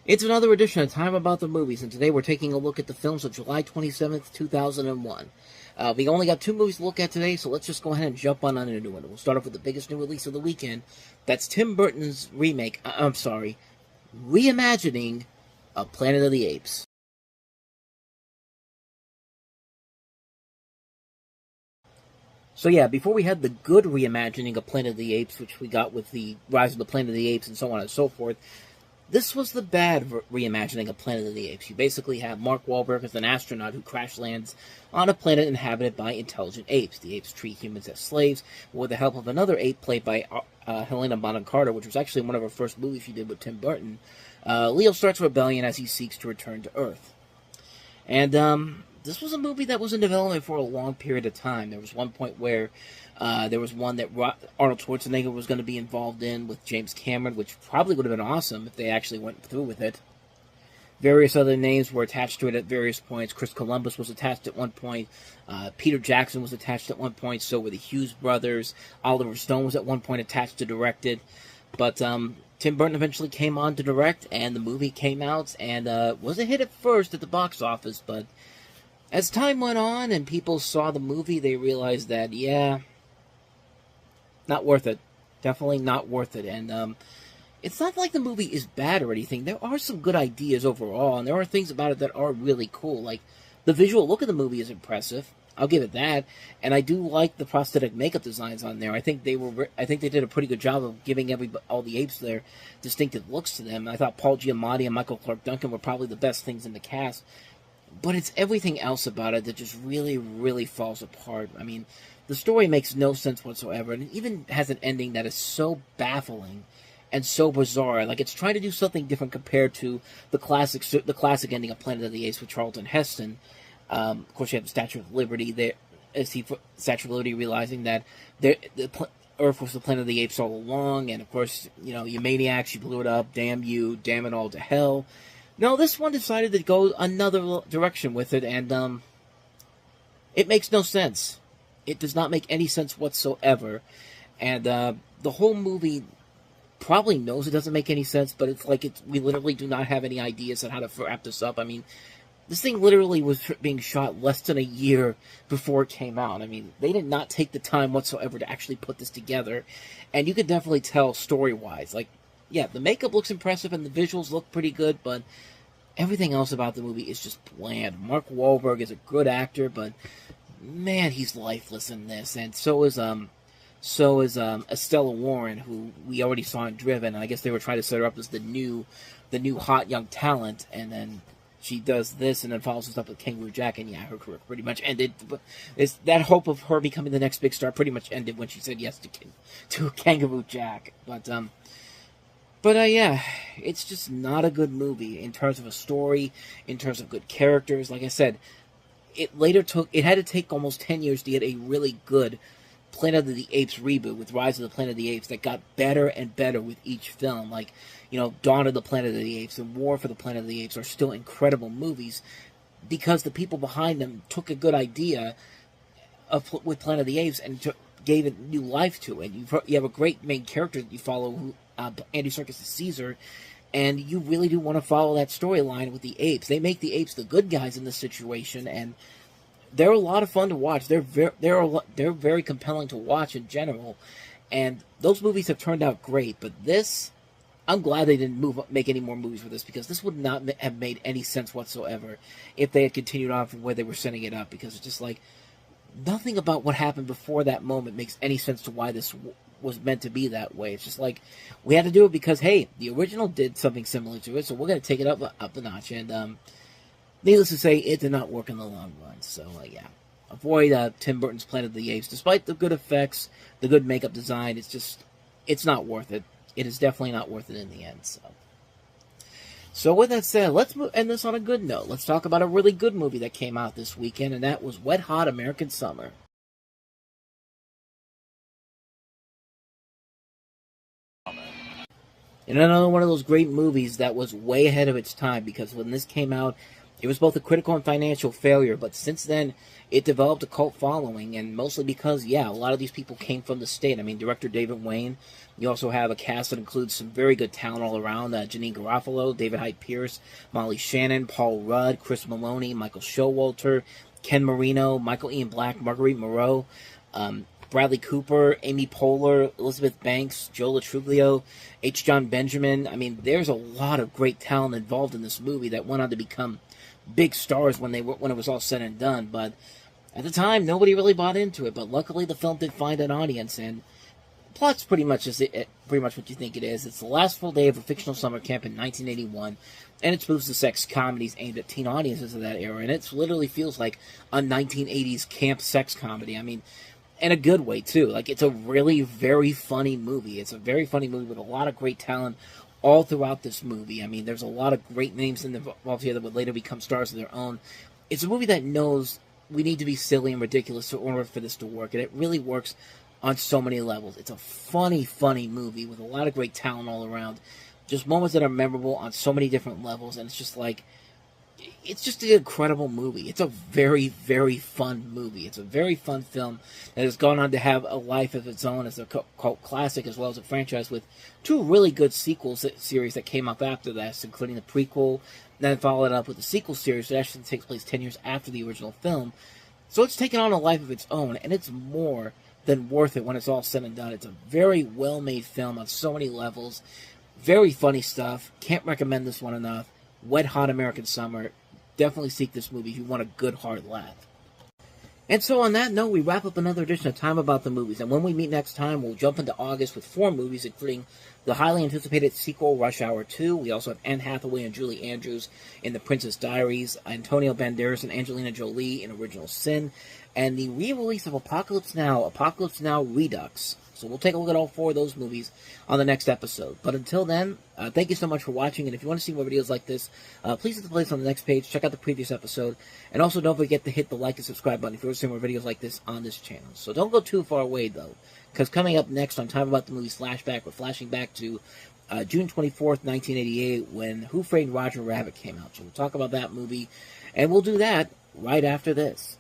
It's another edition of Time About the Movies, and today we're taking a look at the films of July 27th, 2001. We only got two movies to look at today, so let's just go ahead and jump on into it. We'll start off with the biggest new release of the weekend. That's Tim Burton's reimagining of Planet of the Apes. So yeah, before we had the good reimagining of Planet of the Apes, which we got with the Rise of the Planet of the Apes and so on and so forth, this was the bad reimagining of Planet of the Apes. You basically have Mark Wahlberg as an astronaut who crash lands on a planet inhabited by intelligent apes. The apes treat humans as slaves with the help of another ape played by Helena Bonham Carter, which was actually one of her first movies she did with Tim Burton. Leo starts a rebellion as he seeks to return to Earth. And this was a movie that was in development for a long period of time. There was one point where there was one that Arnold Schwarzenegger was going to be involved in with James Cameron, which probably would have been awesome if they actually went through with it. Various other names were attached to it at various points. Chris Columbus was attached at one point. Peter Jackson was attached at one point. So were the Hughes brothers. Oliver Stone was at one point attached to direct it. But Tim Burton eventually came on to direct, and the movie came out, and was a hit at first at the box office, but as time went on and people saw the movie, they realized that, yeah, not worth it. Definitely not worth it. And it's not like the movie is bad or anything. There are some good ideas overall, and there are things about it that are really cool. Like, the visual look of the movie is impressive. I'll give it that. And I do like the prosthetic makeup designs on there. I think they did a pretty good job of giving all the apes their distinctive looks to them. I thought Paul Giamatti and Michael Clark Duncan were probably the best things in the cast. But it's everything else about it that just really, really falls apart. I mean, the story makes no sense whatsoever, and it even has an ending that is so baffling and so bizarre. Like, it's trying to do something different compared to the classic ending of Planet of the Apes with Charlton Heston. Of course, you have the Statue of Liberty there. Statue of Liberty realizing that Earth was the Planet of the Apes all along, and of course, you maniacs, you blew it up, damn you, damn it all to hell. No, this one decided to go another direction with it, and it makes no sense. It does not make any sense whatsoever, and the whole movie probably knows it doesn't make any sense, but it's like we literally do not have any ideas on how to wrap this up. I mean, this thing literally was being shot less than a year before it came out. I mean, they did not take the time whatsoever to actually put this together, and you could definitely tell story-wise, like, yeah, the makeup looks impressive and the visuals look pretty good, but everything else about the movie is just bland. Mark Wahlberg is a good actor, but man, he's lifeless in this, and so is Estella Warren, who we already saw in Driven. And I guess they were trying to set her up as the new hot young talent, and then she does this and then follows us up with Kangaroo Jack, and yeah, her career pretty much ended. That hope of her becoming the next big star pretty much ended when she said yes to Kangaroo Jack. But yeah, it's just not a good movie in terms of a story, in terms of good characters. Like I said, it had to take almost 10 years to get a really good Planet of the Apes reboot with Rise of the Planet of the Apes that got better and better with each film. Like, Dawn of the Planet of the Apes and War for the Planet of the Apes are still incredible movies because the people behind them took a good idea with Planet of the Apes and gave it new life to it. You have a great main character that you follow, Andy Serkis is Caesar, and you really do want to follow that storyline with the apes. They make the apes the good guys in this situation, and they're a lot of fun to watch. They're very compelling to watch in general, and those movies have turned out great. But this, I'm glad they didn't make any more movies for this, because this would not have made any sense whatsoever if they had continued on from where they were setting it up, because it's just like nothing about what happened before that moment makes any sense to why this was meant to be that way. It's just like, we had to do it because, hey, the original did something similar to it, so we're going to take it up a notch. And needless to say, it did not work in the long run. So yeah, avoid Tim Burton's Planet of the Apes. Despite the good effects, the good makeup design, it's not worth it. It is definitely not worth it in the end. So with that said, let's end this on a good note. Let's talk about a really good movie that came out this weekend, and that was Wet Hot American Summer. And another one of those great movies that was way ahead of its time, because when this came out, It was both a critical and financial failure, but since then, it developed a cult following, and mostly because, yeah, a lot of these people came from the state. I mean, director David Wayne. You also have a cast that includes some very good talent all around. Janine Garofalo, David Hyde Pierce, Molly Shannon, Paul Rudd, Chris Maloney, Michael Showalter, Ken Marino, Michael Ian Black, Marguerite Moreau, Bradley Cooper, Amy Poehler, Elizabeth Banks, Joe Latruglio, H. John Benjamin. I mean, there's a lot of great talent involved in this movie that went on to become big stars when it was all said and done. But at the time, nobody really bought into it. But luckily, the film did find an audience, and the plot's pretty much what you think it is. It's the last full day of a fictional summer camp in 1981, and it spoofs the sex comedies aimed at teen audiences of that era. And it literally feels like a 1980s camp sex comedy. I mean, in a good way, too. Like, it's a really very funny movie. It's a very funny movie with a lot of great talent all throughout this movie. I mean, there's a lot of great names involved here that would later become stars of their own. It's a movie that knows we need to be silly and ridiculous in order for this to work, and it really works on so many levels. It's a funny, funny movie with a lot of great talent all around. Just moments that are memorable on so many different levels, and it's just like, it's just an incredible movie. It's a very, very fun movie. It's a very fun film that has gone on to have a life of its own as a cult classic, as well as a franchise with two really good series that came up after that, including the prequel, then followed up with the sequel series that actually takes place 10 years after the original film. So it's taken on a life of its own, and it's more than worth it when it's all said and done. It's a very well-made film on so many levels. Very funny stuff. Can't recommend this one enough. Wet Hot American Summer. Definitely seek this movie if you want a good hard laugh. And so on that note, we wrap up another edition of Time About the Movies. And when we meet next time, we'll jump into August with 4 movies, including the highly anticipated sequel, Rush Hour 2. We also have Anne Hathaway and Julie Andrews in The Princess Diaries, Antonio Banderas and Angelina Jolie in Original Sin, and the re-release of Apocalypse Now Redux. So we'll take a look at all 4 of those movies on the next episode. But until then, thank you so much for watching. And if you want to see more videos like this, please hit the playlist on the next page. Check out the previous episode. And also don't forget to hit the like and subscribe button if you want to see more videos like this on this channel. So don't go too far away, though. Because coming up next on Time About the Movies Flashback, we're flashing back to June 24th, 1988, when Who Framed Roger Rabbit came out. So we'll talk about that movie. And we'll do that right after this.